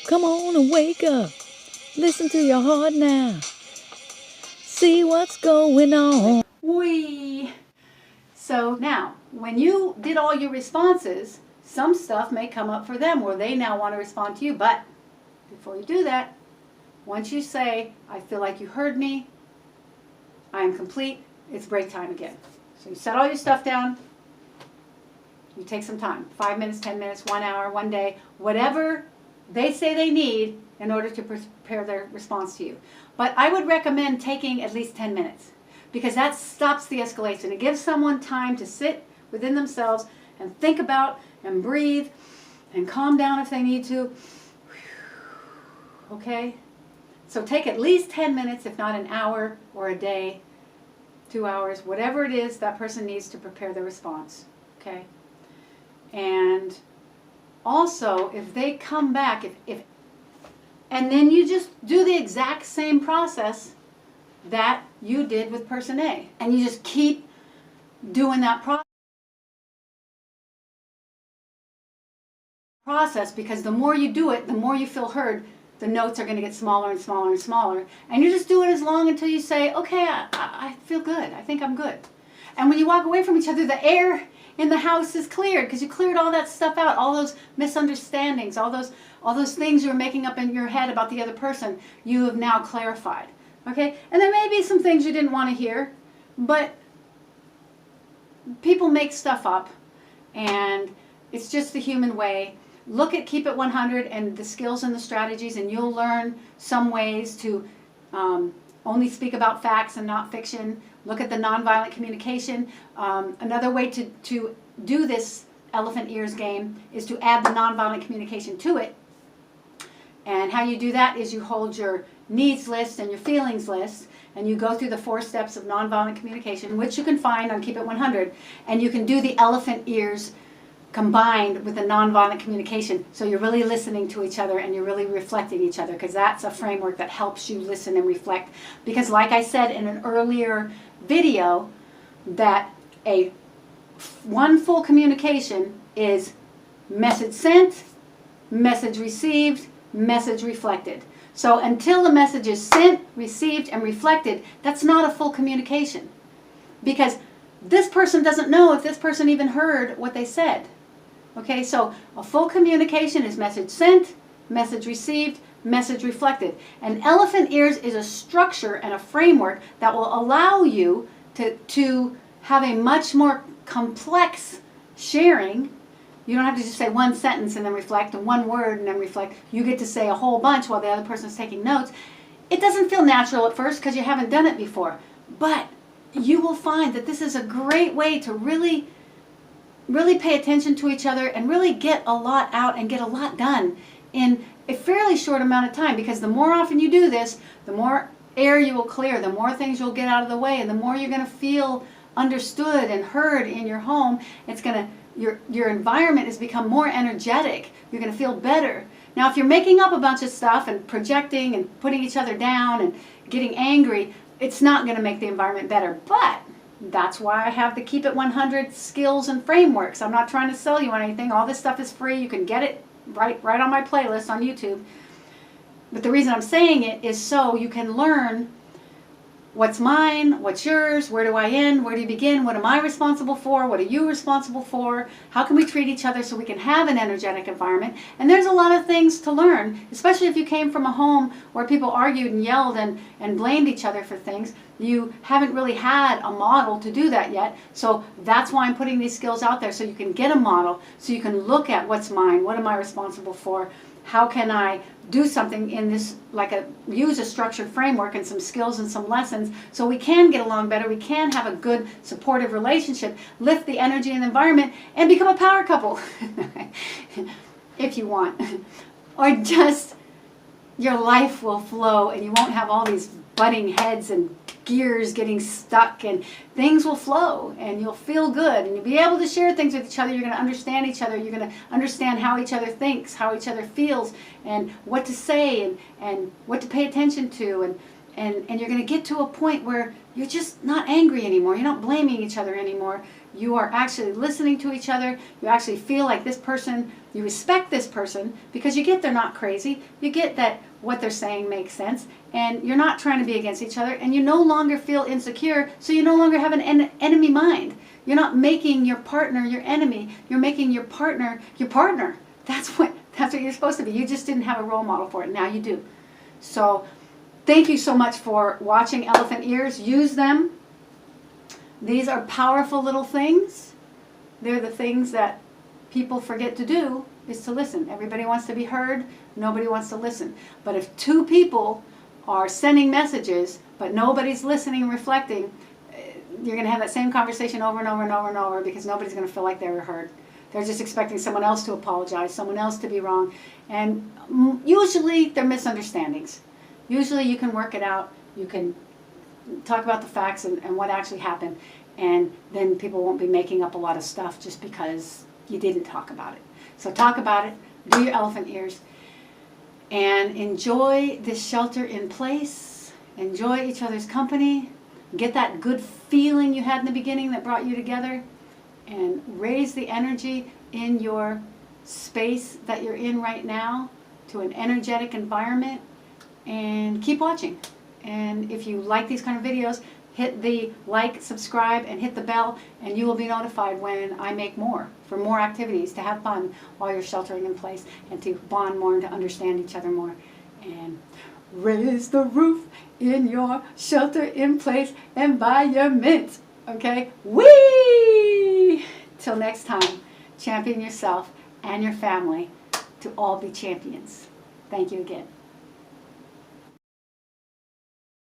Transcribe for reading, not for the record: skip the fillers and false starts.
Come on and wake up. Listen to your heart now. See what's going on. Wee. So now, when you did all your responses, some stuff may come up for them where they now want to respond to you. But before you do that, once you say, I feel like you heard me, I am complete, it's break time again. So you set all your stuff down, you take some time, 5 minutes, 10 minutes, 1 hour, 1 day, whatever they say they need in order to prepare their response to you. But I would recommend taking at least 10 minutes because that stops the escalation. It gives someone time to sit within themselves and think about and breathe and calm down if they need to. Okay? So take at least 10 minutes, if not an hour or a day, 2 hours, whatever it is that person needs to prepare their response. Okay? And also, if they come back, and then you just do the exact same process that you did with person A. And you just keep doing that process because the more you do it, the more you feel heard, the notes are going to get smaller and smaller and smaller. And you just do it as long until you say, okay, I feel good. I think I'm good. And when you walk away from each other, the air in the house is cleared because you cleared all that stuff out, all those misunderstandings, all those things you were making up in your head about the other person, you have now clarified. Okay? And there may be some things you didn't want to hear, but people make stuff up, and it's just the human way. Look at Keep It 100 and the skills and the strategies, and you'll learn some ways to only speak about facts and not fiction. Look at the nonviolent communication. Another way to do this elephant ears game is to add the nonviolent communication to it. And how you do that is you hold your needs list and your feelings list, and you go through the 4 steps of nonviolent communication, which you can find on Keep It 100, and you can do the elephant ears combined with the nonviolent communication. So you're really listening to each other and you're really reflecting each other, because that's a framework that helps you listen and reflect. Because like I said in an earlier video, that one full communication is message sent, message received, message reflected. So until the message is sent, received, and reflected, that's not a full communication. Because this person doesn't know if this person even heard what they said. Okay, so a full communication is message sent, message received, message reflected. And elephant ears is a structure and a framework that will allow you to have a much more complex sharing. You don't have to just say one sentence and then reflect, and one word and then reflect. You get to say a whole bunch while the other person's taking notes. It doesn't feel natural at first because you haven't done it before. But you will find that this is a great way to really pay attention to each other and really get a lot out and get a lot done in a fairly short amount of time. Because the more often you do this, the more air you will clear, the more things you'll get out of the way, and the more you're going to feel understood and heard in your home. It's going to your environment has become more energetic. You're going to feel better. Now, if you're making up a bunch of stuff and projecting and putting each other down and getting angry, it's not going to make the environment better. But that's why I have the Keep It 100 skills and frameworks. I'm not trying to sell you on anything. All this stuff is free. You can get it right on my playlist on YouTube. But the reason I'm saying it is so you can learn what's mine, what's yours, where do I end, where do you begin, what am I responsible for, what are you responsible for, how can we treat each other so we can have an energetic environment. And there's a lot of things to learn, especially if you came from a home where people argued and yelled and blamed each other for things. You haven't really had a model to do that yet. So that's why I'm putting these skills out there, so you can get a model, so you can look at what's mine, what am I responsible for, how can I do something in this, use a structured framework and some skills and some lessons so we can get along better, we can have a good supportive relationship, lift the energy in the environment, and become a power couple if you want. Or just your life will flow and you won't have all these butting heads and gears getting stuck, and things will flow and you'll feel good and you'll be able to share things with each other. You're going to understand each other. You're going to understand how each other thinks, how each other feels, and what to say and what to pay attention to, And you're going to get to a point where you're just not angry anymore. You're not blaming each other anymore. You are actually listening to each other. You actually feel like this person, you respect this person because you get they're not crazy. You get that what they're saying makes sense. And you're not trying to be against each other. And you no longer feel insecure, so you no longer have an enemy mind. You're not making your partner your enemy. You're making your partner your partner. That's what you're supposed to be. You just didn't have a role model for it. Now you do. So thank you so much for watching Elephant Ears. Use them. These are powerful little things. They're the things that people forget to do, is to listen. Everybody wants to be heard. Nobody wants to listen. But if two people are sending messages, but nobody's listening and reflecting, you're going to have that same conversation over and over and over and over because nobody's going to feel like they were heard. They're just expecting someone else to apologize, someone else to be wrong. And usually they're misunderstandings. Usually you can work it out. You can talk about the facts and what actually happened. And then people won't be making up a lot of stuff just because you didn't talk about it. So talk about it. Do your elephant ears. And enjoy this shelter in place. Enjoy each other's company. Get that good feeling you had in the beginning that brought you together. And raise the energy in your space that you're in right now to an energetic environment. And keep watching. And if you like these kind of videos, hit the like, subscribe, and hit the bell, and you will be notified when I make more, for more activities to have fun while you're sheltering in place, and to bond more and to understand each other more. And raise the roof in your shelter in place and buy your mint. Okay? Whee! Till next time, champion yourself and your family to all be champions. Thank you again.